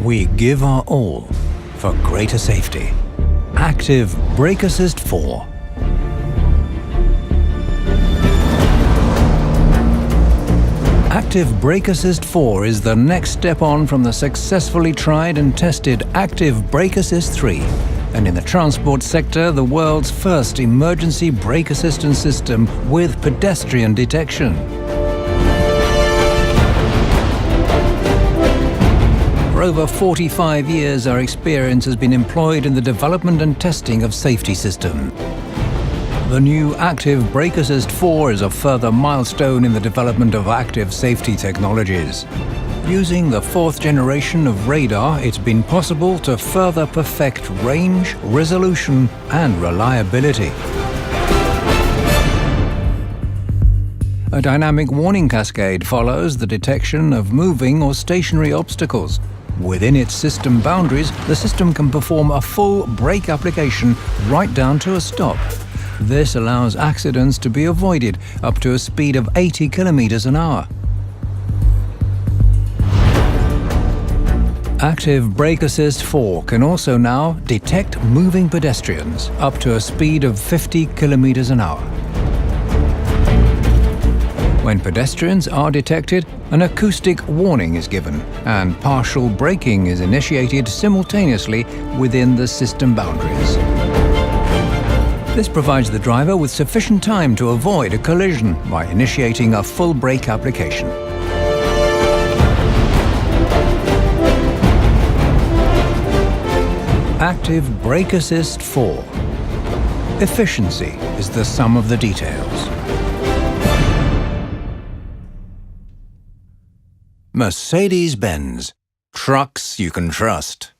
We give our all for greater safety. Active Brake Assist 4. Active Brake Assist 4 is the next step on from the successfully tried and tested Active Brake Assist 3, and in the transport sector, the world's first emergency brake assistance system with pedestrian detection. For over 45 years, our experience has been employed in the development and testing of safety systems. The new Active Brake Assist 4 is a further milestone in the development of active safety technologies. Using the 4th generation of radar, it's been possible to further perfect range, resolution, and reliability. A dynamic warning cascade follows the detection of moving or stationary obstacles. Within its system boundaries, the system can perform a full brake application right down to a stop. This allows accidents to be avoided up to a speed of 80 kilometers an hour. Active Brake Assist 4 can also now detect moving pedestrians up to a speed of 50 kilometers an hour. When pedestrians are detected, an acoustic warning is given, and partial braking is initiated simultaneously within the system boundaries. This provides the driver with sufficient time to avoid a collision by initiating a full brake application. Active Brake Assist 4. Efficiency is the sum of the details. Mercedes-Benz. Trucks you can trust.